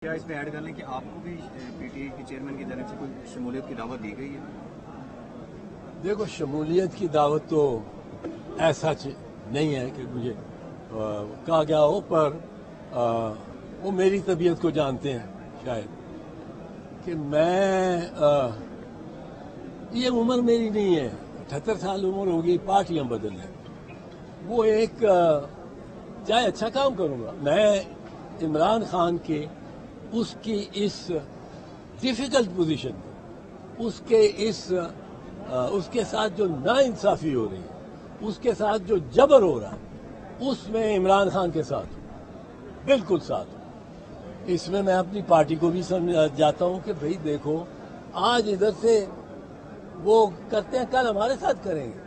کیا اس میں ایڈ کر لیں کہ آپ کو بھی پی ٹی آئی کے چیئرمین کی طرف سے کوئی شمولیت کی دعوت دی گئی ہے؟ دیکھو، شمولیت کی دعوت تو ایسا نہیں ہے کہ مجھے کہا گیا ہو، پر وہ میری طبیعت کو جانتے ہیں شاید کہ میں یہ عمر میری نہیں ہے، 78 سال عمر ہوگی، پارٹیاں بدل ہیں، وہ ایک چاہے اچھا کام کروں گا میں عمران خان کے اس کی اس ڈیفیکلٹ پوزیشن میں اس کے ساتھ جو ناانصافی ہو رہی ہے، اس کے ساتھ جو جبر ہو رہا ہے، اس میں عمران خان کے ساتھ ہوں، بالکل ساتھ ہوں۔ اس میں اپنی پارٹی کو بھی سمجھ جاتا ہوں کہ بھئی دیکھو، آج ادھر سے وہ کرتے ہیں، کل ہمارے ساتھ کریں گے۔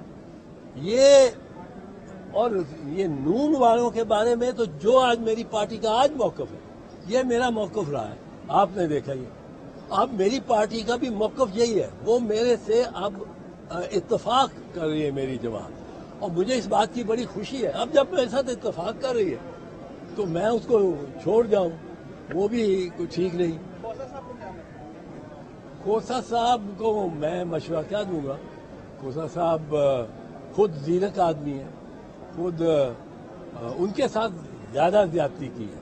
اور یہ نون والوں کے بارے میں تو جو آج میری پارٹی کا آج موقف ہے، یہ میرا موقف رہا ہے، آپ نے دیکھا یہ۔ اب میری پارٹی کا بھی موقف یہی ہے، وہ میرے سے اب اتفاق کر رہی ہے میری جماعت، اور مجھے اس بات کی بڑی خوشی ہے۔ اب جب میرے ساتھ اتفاق کر رہی ہے تو میں اس کو چھوڑ جاؤں، وہ بھی کچھ ٹھیک نہیں۔ کھوسا صاحب کو میں مشورہ کیا دوں گا؟ کھوسا صاحب خود زیرک آدمی ہے، خود ان کے ساتھ زیادہ زیادتی کی ہے،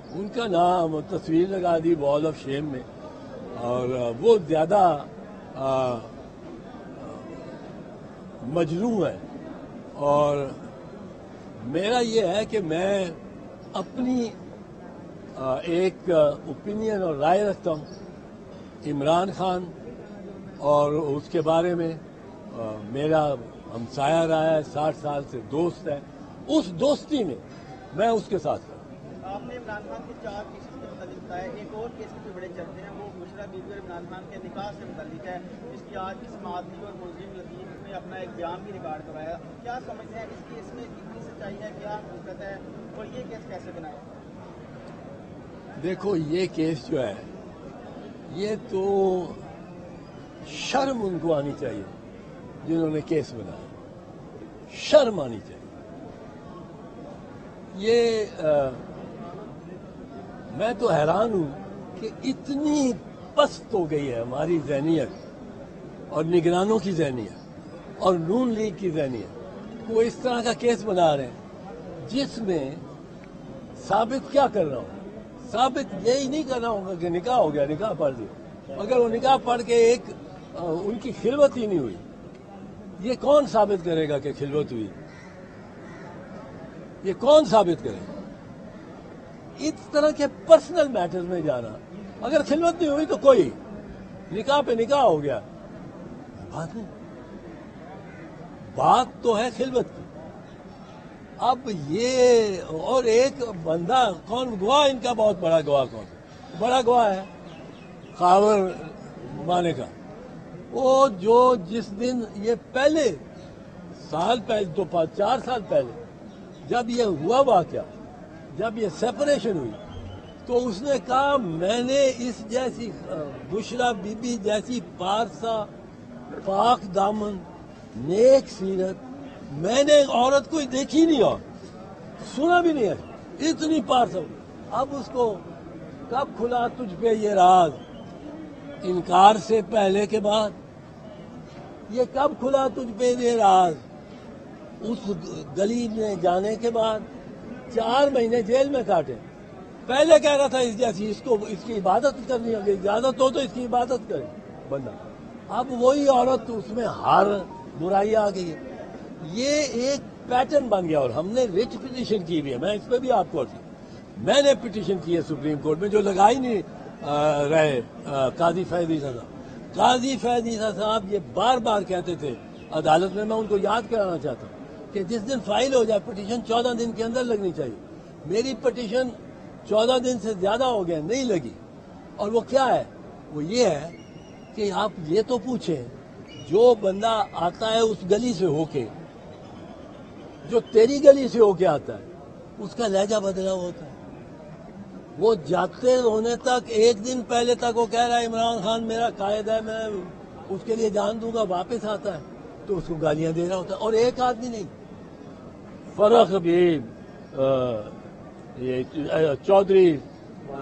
ان کا نام تصویر لگا دی وال آف شیم میں، اور وہ زیادہ مجروح ہے۔ اور میرا یہ ہے کہ میں اپنی ایک اوپینین اور رائے رکھتا ہوں عمران خان، اور اس کے بارے میں میرا ہمسایہ رہا ہے، 60 سال سے دوست ہے، اس دوستی میں اس کے ساتھ ہوں۔ آپ نے عمران خان کے 4 کیسز کے متعلق بتایا، ایک اور کیس کے بڑے چلتے ہیں، وہ بشرا بی بی اور عمران خان کے نکاح سے متعلق ہے، جس کی آج کی سماعت ہوئی اور ملزم لطیف نے اپنا ایک بیان بھی ریکارڈ کروایا۔ کیا سمجھتے ہیں اس کیس میں کتنی سچائی ہے، کیا حقیقت ہے، اور یہ کیس کیسے بنایا؟ دیکھو، یہ کیس جو ہے، یہ تو شرم ان کو آنی چاہیے جنہوں نے کیس بنایا، شرم آنی چاہیے۔ یہ میں تو حیران ہوں کہ اتنی پست ہو گئی ہے ہماری ذہنیت اور نگرانوں کی ذہنیت اور نون لیگ کی ذہنیت، وہ اس طرح کا کیس بنا رہے ہیں جس میں ثابت کیا کر رہا ہوں؟ ثابت یہی نہیں کر رہا ہوں کہ نکاح ہو گیا، نکاح پڑھ دیا۔ اگر وہ نکاح پڑھ کے ان کی خلوت ہی نہیں ہوئی، یہ کون ثابت کرے گا کہ خلوت ہوئی؟ یہ کون ثابت کرے گا؟ اس طرح کے پرسنل میٹر میں جانا، اگر خلوت نہیں ہوئی تو کوئی نکاح پہ نکاح ہو گیا، بات نہیں، بات تو ہے خلوت کی۔ اب یہ اور ایک بندہ کون گواہ، ان کا بہت بڑا گواہ کون ہے؟ بڑا گواہ ہے خاور مانے کا، وہ جو جس دن یہ پہلے سال پہلے تو 4 سال پہلے جب یہ ہوا واقعہ، جب یہ سیپریشن ہوئی، تو اس نے کہا میں نے اس جیسی بشرا بی بی جیسی پارسا، پاک دامن، نیک سیرت میں نے عورت کوئی دیکھی نہیں اور سنا بھی نہیں ہے، اتنی پارسا۔ اب اس کو کب کھلا تجھ پہ یہ راز؟ انکار سے پہلے کے بعد؟ یہ کب کھلا تجھ پہ یہ راز؟ اس گلی میں جانے کے بعد 4 مہینے جیل میں کاٹے، پہلے کہہ رہا تھا اس جیسی، اس کی عبادت کرنی ہوگی، اجازت ہو تو اس کی عبادت کرے بندہ۔ اب وہی عورت، اس میں ہر برائی آ گئی ہے، یہ ایک پیٹرن بن گیا۔ اور ہم نے ریٹ پٹیشن کی بھی ہے، میں اس پہ بھی آپ کو میں نے پٹیشن کی ہے سپریم کورٹ میں، جو لگا ہی نہیں رہے قاضی فیض عیسیٰ صاحب۔ قاضی فیض عیسیٰ صاحب یہ بار بار کہتے تھے عدالت میں ان کو یاد کرانا چاہتا ہوں کہ جس دن فائل ہو جائے پٹیشن 14 دن کے اندر لگنی چاہیے۔ میری پٹیشن 14 دن سے زیادہ ہو گئے، نہیں لگی۔ اور وہ کیا ہے؟ وہ یہ ہے کہ آپ یہ تو پوچھیں، جو بندہ آتا ہے اس گلی سے ہو کے، جو تیری گلی سے ہو کے آتا ہے، اس کا لہجہ بدلا ہوتا ہے۔ وہ جاتے ہونے تک، ایک دن پہلے تک وہ کہہ رہا ہے عمران خان میرا قائد ہے، میں اس کے لیے جان دوں گا، واپس آتا ہے تو اس کو گالیاں دے رہا ہوتا ہے۔ اور ایک آدمی نہیں، فرق بھی چودھری